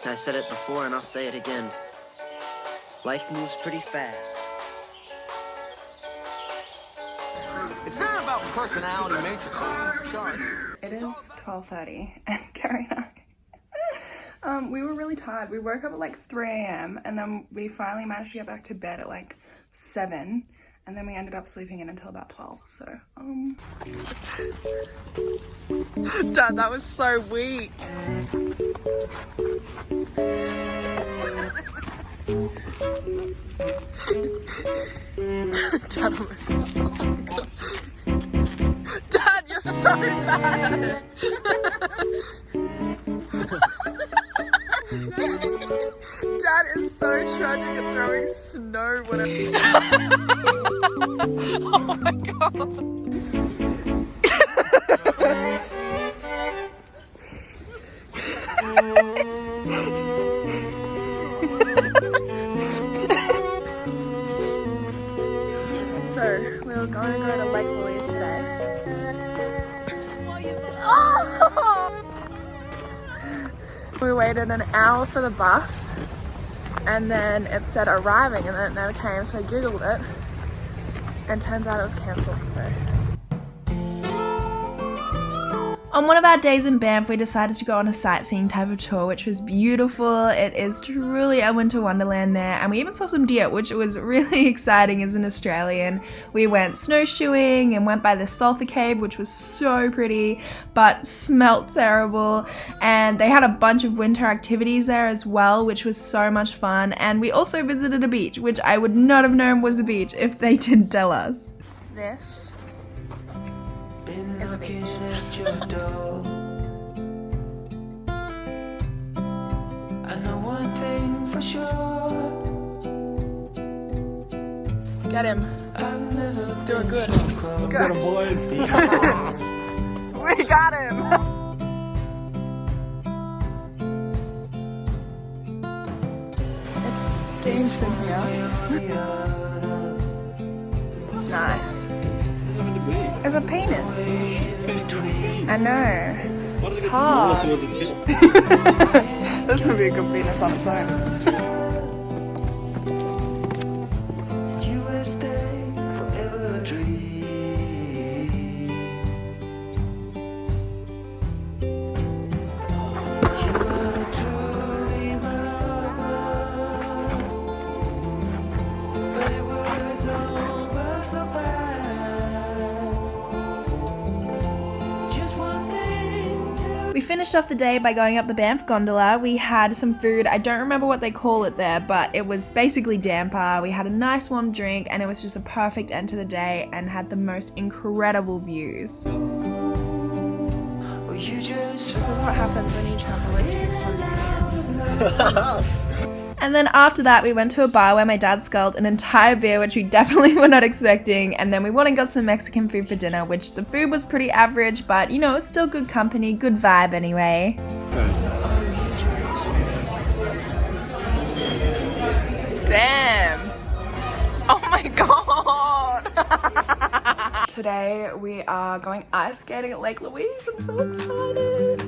I said it before and I'll say it again. Life moves pretty fast. It's not about personality matrix or charts. It is 12:30 and Carrie and I, we were really tired. We woke up at like 3 a.m. and then we finally managed to get back to bed at like 7 and then we ended up sleeping in until about 12, so Dad, that was so weak. Dad, you're so bad. Dad is so tragic at throwing snow whenever. Oh my god. So, we were going to go to Lake Louise today. Oh! We waited an hour for the bus and then it said arriving and then it never came, so I googled it and turns out it was cancelled, so. On one of our days in Banff, we decided to go on a sightseeing type of tour, which was beautiful. It is truly a winter wonderland there, and we even saw some deer, which was really exciting as an Australian. We went snowshoeing and went by the sulfur cave, which was so pretty, but smelt terrible. And they had a bunch of winter activities there as well, which was so much fun. And we also visited a beach, which I would not have known was a beach if they didn't tell us. This is a beach. I know one thing for sure. Get him. Doing good. Got him, boys. We got him. It stinks in here. Nice. It's a penis. I know. It's hard. This would be a good penis on its own. You will stay forever a dream. You were truly my lover, but it was over so fast. We finished off the day by going up the Banff gondola. We had some food. I don't remember what they call it there, but it was basically damper. We had a nice warm drink and it was just a perfect end to the day and had the most incredible views. This is what happens when you travel with two. And then after that, we went to a bar where my dad sculled an entire beer, which we definitely were not expecting. And then we went and got some Mexican food for dinner, which the food was pretty average, but you know, it was still good company, good vibe anyway. Damn. Oh my god. Today we are going ice skating at Lake Louise. I'm so excited.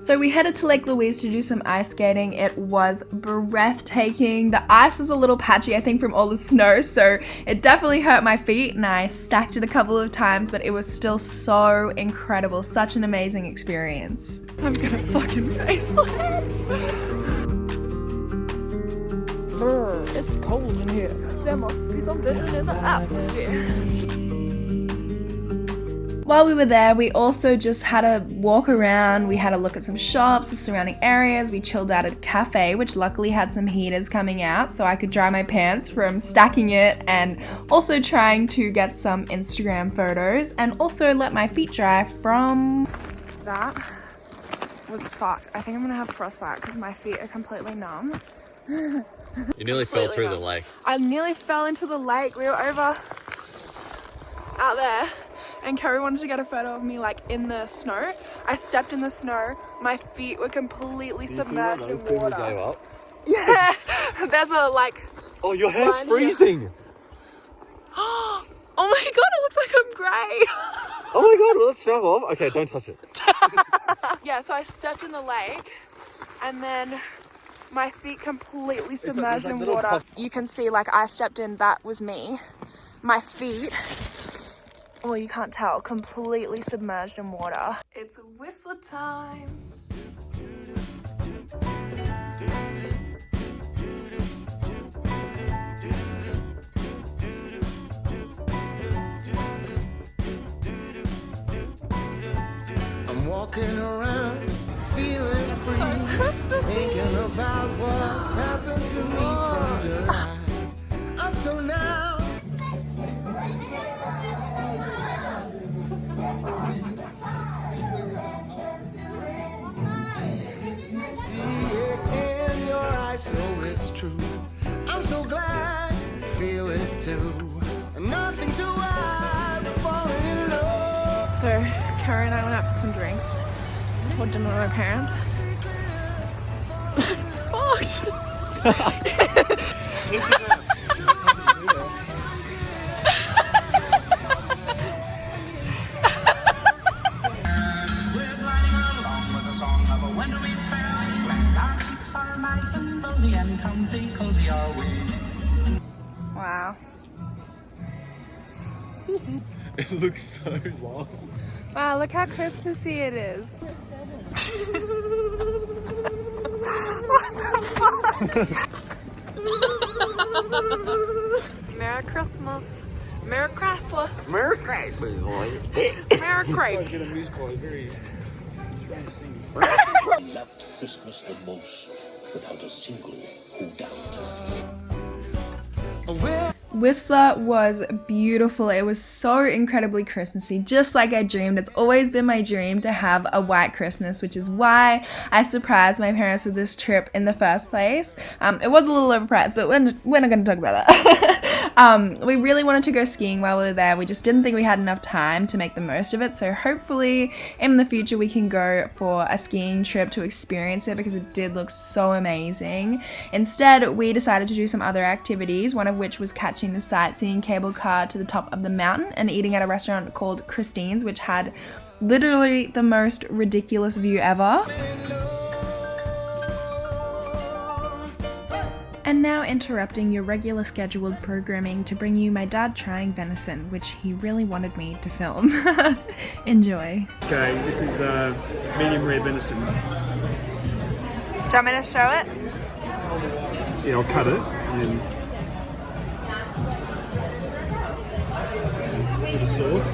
So we headed to Lake Louise to do some ice skating. It was breathtaking. The ice was a little patchy, I think, from all the snow, so it definitely hurt my feet and I stacked it a couple of times, but it was still so incredible. Such an amazing experience. I'm gonna fucking faceplant. It's cold in here. There must be some vision in the atmosphere. While we were there, we also just had a walk around. We had a look at some shops, the surrounding areas. We chilled out at a cafe, which luckily had some heaters coming out so I could dry my pants from stacking it, and also trying to get some Instagram photos and also let my feet dry from... That was fucked. I think I'm gonna have frostbite because my feet are completely numb. You nearly fell through the lake. I nearly fell into the lake. We were over out there and Kerry wanted to get a photo of me like in the snow. I stepped in the snow, my feet were completely submerged in water. Go up? Yeah, there's a like... Oh, your hair's freezing! Oh my god, it looks like I'm grey! Oh my god, well, let's show off. Okay, don't touch it. Yeah, so I stepped in the lake and then My feet completely submerged in water. You can see, like, I stepped in, that was me. My feet, well, you can't tell, completely submerged in water. It's Whistler time. I'm walking around feeling It's free, so Christmassy. thinking about what's happened to me from July up till now. See it in your eyes, so it's true. I'm so glad you feel it too. Nothing to hide, falling in love. So, Kara and I went out for some drinks before dinner with my parents. Fucked! We're gliding along with the song of a wintry fairyland. Our cheeks are nice and rosy and comfy, cozy are we. Wow. It looks so long. Wow, look how Christmassy it is. What the fuck? Merry Christmas. Merry Chrysler. Merry Christmas, boy. Merry Crepes. Very strange things. Loved Christmas the most without a single who doubted. Whistler was beautiful. It was so incredibly Christmassy, just like I dreamed. It's always been my dream to have a white Christmas, which is why I surprised my parents with this trip in the first place. It was a little overpriced, but we're not going to talk about that. We really wanted to go skiing while we were there. We just didn't think we had enough time to make the most of it. So hopefully in the future we can go for a skiing trip to experience it, because it did look so amazing. Instead, we decided to do some other activities, one of which was catching the sightseeing cable car to the top of the mountain and eating at a restaurant called Christine's, which had literally the most ridiculous view ever. And now interrupting your regular scheduled programming to bring you my dad trying venison, which he really wanted me to film. Enjoy. Okay, this is medium rare venison. Do you want me to show it? Yeah, I'll cut it and then a bit of sauce.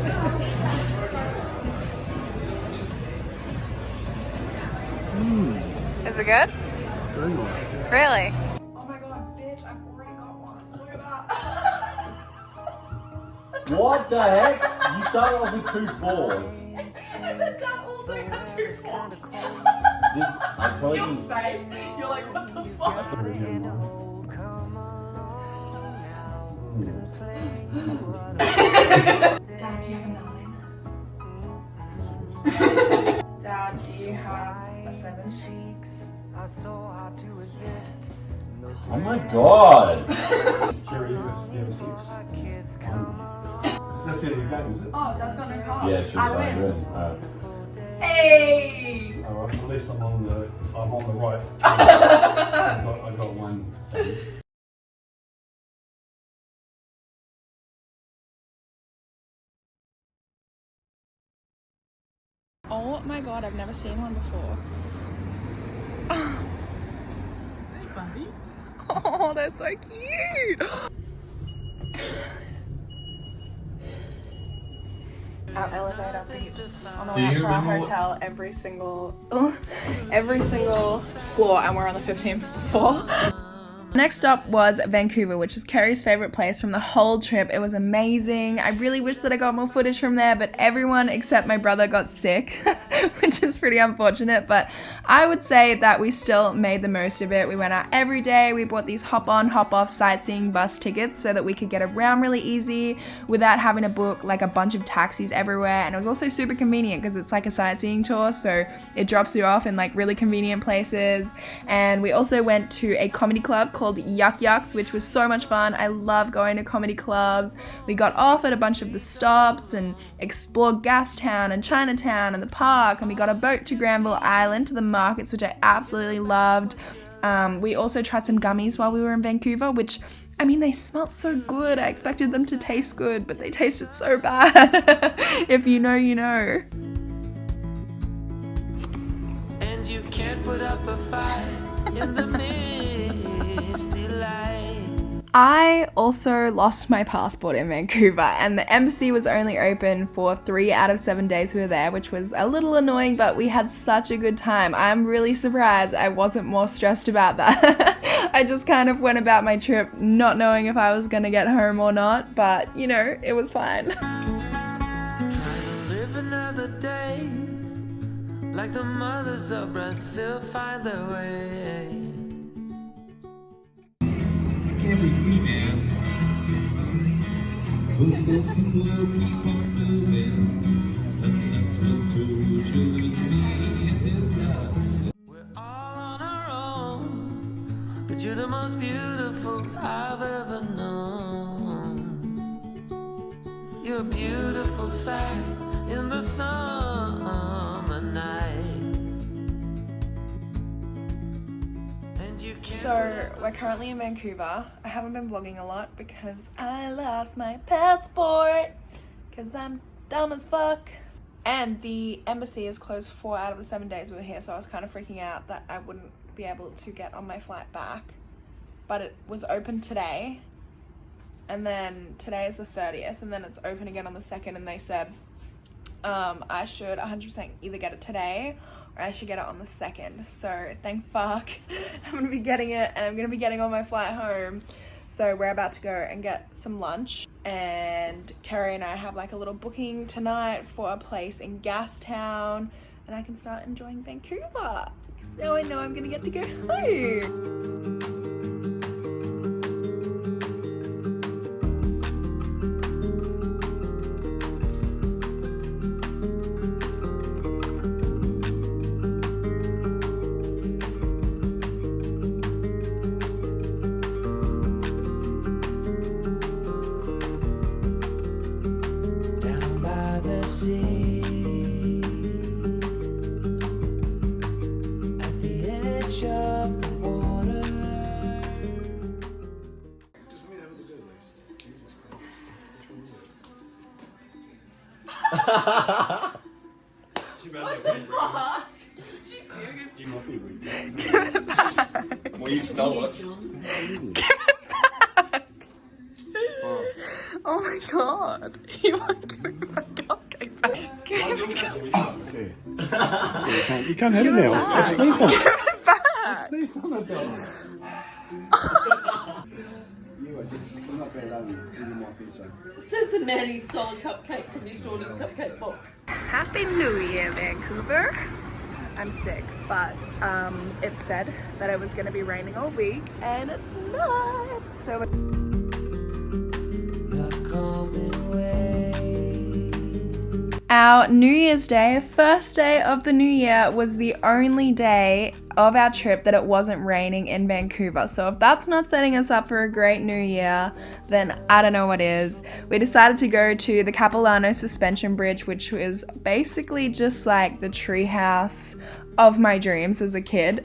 Is it good? Very nice. Really? Oh my god, bitch, I've already got one. Look at that. What the heck? You started off with 2 fours. Dad also had 2 fours. I probably Your didn't. face, you're like, what the fuck? Dad, do you have a 9? Dad, do you have a 7? Oh my god! Jerry, you have a 6. That's the end of the game, is it? Oh, Dad's got no cards. Yeah, sure. I win. Good. Hey! Alright, at least I'm on the right. I got one. Oh my god, I've never seen one before. Hey, buddy. Oh, that's so cute! Our elevator beeps on the way up to our hotel every single floor, and we're on the 15th floor. Next up was Vancouver, which was Kerry's favourite place from the whole trip. It was amazing. I really wish that I got more footage from there, but everyone except my brother got sick, which is pretty unfortunate, but I would say that we still made the most of it. We went out every day. We bought these hop-on, hop-off sightseeing bus tickets so that we could get around really easy without having to book like a bunch of taxis everywhere, and it was also super convenient because it's like a sightseeing tour, so it drops you off in like really convenient places. And we also went to a comedy club called Yuck Yucks, which was so much fun. I love going to comedy clubs. We got off at a bunch of the stops and explored Gastown and Chinatown and the park, and we got a boat to Granville Island to the markets, which I absolutely loved. We also tried some gummies while we were in Vancouver, which, I mean, they smelled so good. I expected them to taste good, but they tasted so bad. If you know, you know. And you can't put up a fight in the misty light. I also lost my passport in Vancouver, and the embassy was only open for 3 out of 7 days we were there, which was a little annoying, but we had such a good time. I'm really surprised I wasn't more stressed about that. I just kind of went about my trip not knowing if I was gonna get home or not, but you know, it was fine. Trying to live another day, like the mothers of Brazil find their way. Can't be free, man. But those people keep on moving, and that's what tortures me. Yes, it does. We're all on our own, but you're the most beautiful I've ever known. You're a beautiful sight in the summer night. So we're currently in Vancouver. I haven't been vlogging a lot because I lost my passport because I'm dumb as fuck. And the embassy is closed 4 out of the 7 days we were here, so I was kind of freaking out that I wouldn't be able to get on my flight back. But it was open today, and then today is the 30th, and then it's open again on the 2nd, and they said I should 100% either get it today or I should get it on the 2nd. So thank fuck I'm gonna be getting it, and I'm gonna be getting on my flight home. So we're about to go and get some lunch, and Kerry and I have like a little booking tonight for a place in Gastown, and I can start enjoying Vancouver because now I know I'm gonna get to go home. What the fuck? Did you serious? You might be weak. Give it back. Well, you stole it. Give it back. Oh my god. You want to give me my cupcake back? You can't have it now. I've sneezed on it. Give it back. I've sneezed on it, darling. You are just not very lovely eating my pizza. Says the man who stole a cupcake from his daughter's cupcake box. Happy New Year, Vancouver. I'm sick, but it said that it was going to be raining all week, and it's not. So our New Year's Day, first day of the new year, was the only day of our trip that it wasn't raining in Vancouver. So if that's not setting us up for a great new year, then I don't know what is. We decided to go to the Capilano Suspension Bridge, which was basically just like the treehouse of my dreams as a kid.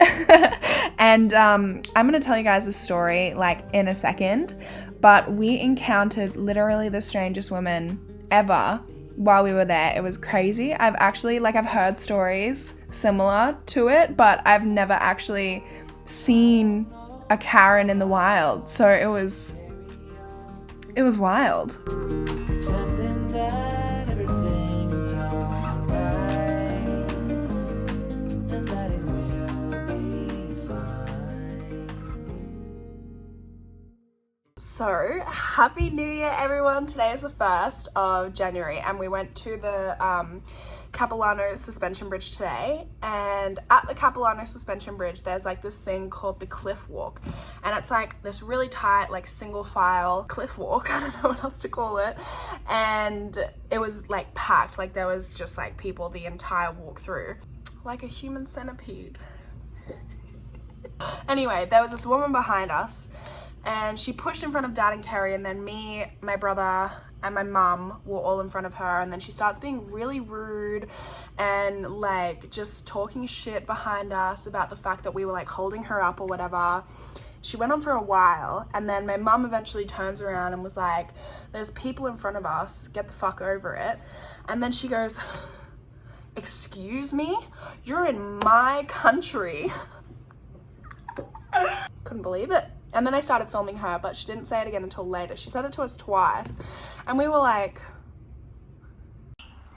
And I'm gonna tell you guys the story like in a second, but we encountered literally the strangest woman ever while we were there. It was crazy. I've heard stories similar to it, but I've never actually seen a Karen in the wild. So it was wild. Pretending that everything's alright, and that it will be fine. So, Happy New Year, everyone. Today is the 1st of January, and we went to the Capilano Suspension Bridge today. And at the Capilano Suspension Bridge, there's like this thing called the cliff walk, and it's like this really tight, like single file cliff walk. I don't know what else to call it. And it was like packed, like there was just like people the entire walk through, like a human centipede. Anyway, there was this woman behind us, and she pushed in front of Dad and Kerry, and then me, my brother, and my mum were all in front of her, and then she starts being really rude and like just talking shit behind us about the fact that we were like holding her up or whatever. She went on for a while, and then my mum eventually turns around and was like, there's people in front of us, get the fuck over it. And then she goes, excuse me? You're in my country. Couldn't believe it. And then I started filming her, but she didn't say it again until later. She said it to us twice, and we were like,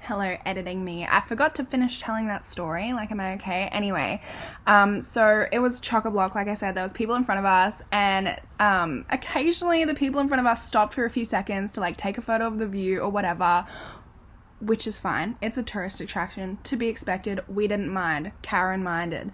hello, editing me. I forgot to finish telling that story. Like, am I okay? Anyway, so it was chock-a-block. Like I said, there was people in front of us, and occasionally the people in front of us stopped for a few seconds to like take a photo of the view or whatever, which is fine. It's a tourist attraction, to be expected. We didn't mind. Karen minded.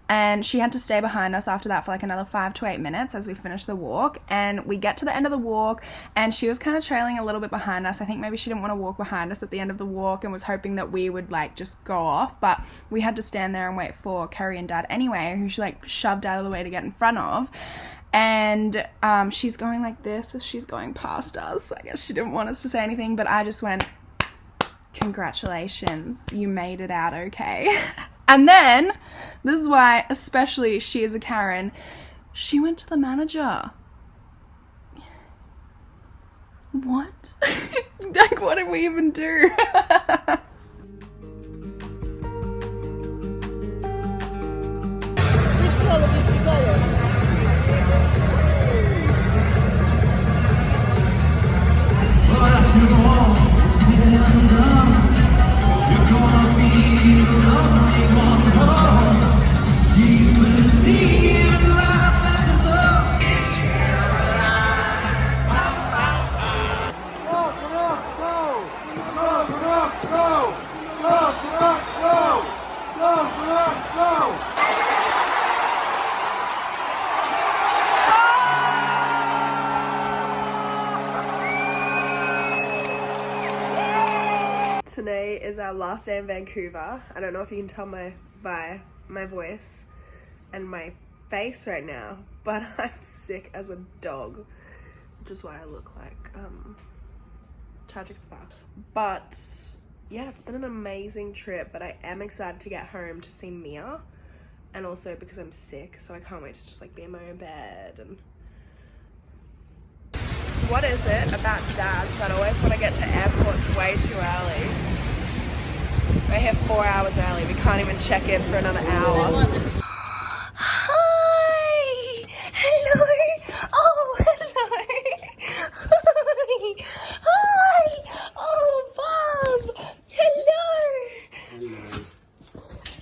And she had to stay behind us after that for like another 5 to 8 minutes as we finished the walk. And we get to the end of the walk, and she was kind of trailing a little bit behind us. I think maybe she didn't want to walk behind us at the end of the walk and was hoping that we would like just go off. But we had to stand there and wait for Kerry and Dad anyway, who she like shoved out of the way to get in front of. And she's going like this as she's going past us. I guess she didn't want us to say anything, but I just went, congratulations, you made it out okay. And then, this is why, especially she is a Karen, she went to the manager. What? Like, what did we even do? Which toilet did you go in? Today is our last day in Vancouver. I don't know if you can tell by my voice and my face right now, but I'm sick as a dog, which is why I look like tragic as fuck. But yeah, it's been an amazing trip, but I am excited to get home to see Mia, and also because I'm sick, so I can't wait to just like be in my own bed. And what is it about dads that always want to get to airports way too early? We're here 4 hours early. We can't even check in for another hour. Hi! Hello! Oh, hello! Hi! Hi! Oh, Bob! Hello!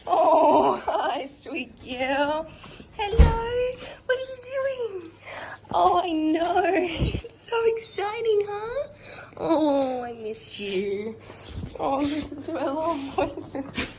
Oh, hi, sweet girl. Hello! What are you doing? Oh, I know. It's so exciting, huh? Oh, I missed you. Oh, listen to our little voices.